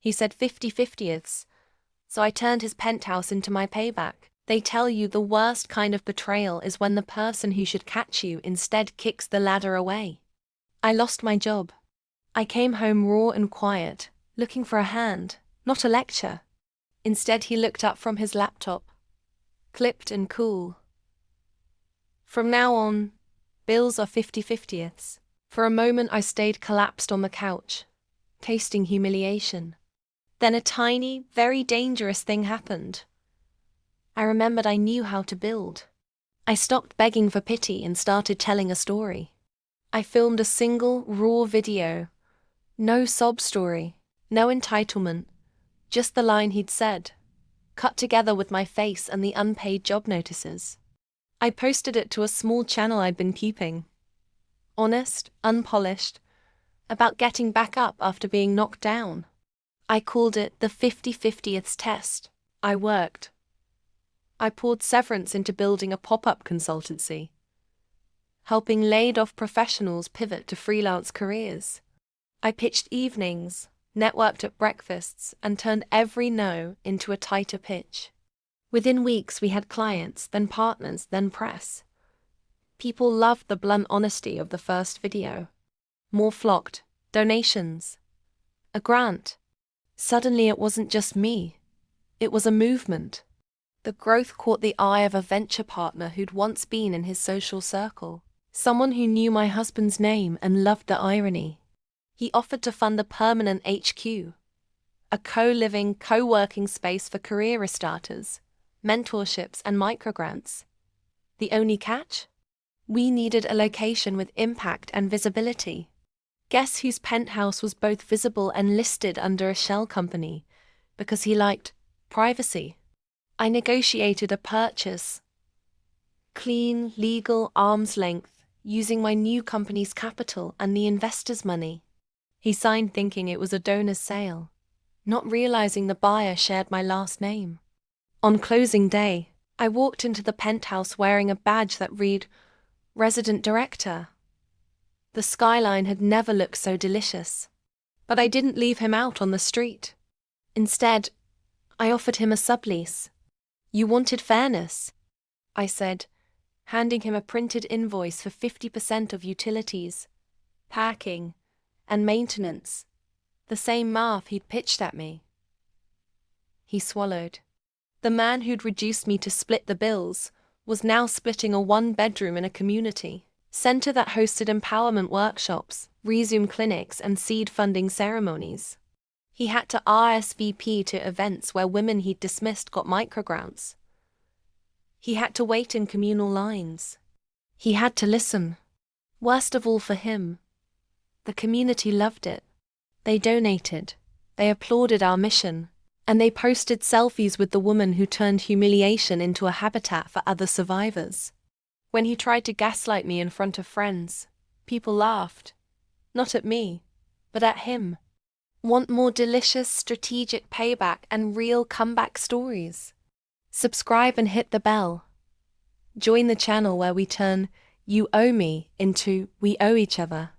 He said 50/50ths, so I turned his penthouse into my payback. They tell you the worst kind of betrayal is when the person who should catch you instead kicks the ladder away. I lost my job. I came home raw and quiet, looking for a hand, not a lecture. Instead, he looked up from his laptop, clipped and cool. From now on, bills are 50/50ths. For a moment I stayed collapsed on the couch, tasting humiliation. Then a tiny, very dangerous thing happened. I remembered I knew how to build. I stopped begging for pity and started telling a story. I filmed a single, raw video. No sob story, no entitlement, just the line he'd said, cut together with my face and the unpaid job notices. I posted it to a small channel I'd been keeping. Honest, unpolished, about getting back up after being knocked down. I called it the 50/50ths test. I worked. I poured severance into building a pop-up consultancy, helping laid-off professionals pivot to freelance careers. I pitched evenings, networked at breakfasts, and turned every no into a tighter pitch. Within weeks we had clients, then partners, then press. People loved the blunt honesty of the first video. More flocked, donations, a grant. Suddenly it wasn't just me. It was a movement. The growth caught the eye of a venture partner who'd once been in his social circle, someone who knew my husband's name and loved the irony. He offered to fund a permanent HQ, a co-living, co-working space for career restarters, mentorships and microgrants. The only catch? We needed a location with impact and visibility. Guess whose penthouse was both visible and listed under a shell company, because he liked privacy. I negotiated a purchase. Clean, legal, arm's length, using my new company's capital and the investor's money. He signed thinking it was a donor's sale, not realizing the buyer shared my last name. On closing day, I walked into the penthouse wearing a badge that read, Resident Director. The skyline had never looked so delicious. But I didn't leave him out on the street. Instead, I offered him a sublease. You wanted fairness, I said, handing him a printed invoice for 50% of utilities, parking, and maintenance, the same math he'd pitched at me. He swallowed. The man who'd reduced me to split the bills was now splitting a one-bedroom in a community center that hosted empowerment workshops, resume clinics, and seed funding ceremonies. He had to RSVP to events where women he'd dismissed got microgrants. He had to wait in communal lines. He had to listen. Worst of all for him, the community loved it. They donated, they applauded our mission, and they posted selfies with the woman who turned humiliation into a habitat for other survivors. When he tried to gaslight me in front of friends, people laughed. Not at me, but at him. Want more delicious, strategic payback and real comeback stories? Subscribe and hit the bell. Join the channel where we turn "you owe me" into "we owe each other."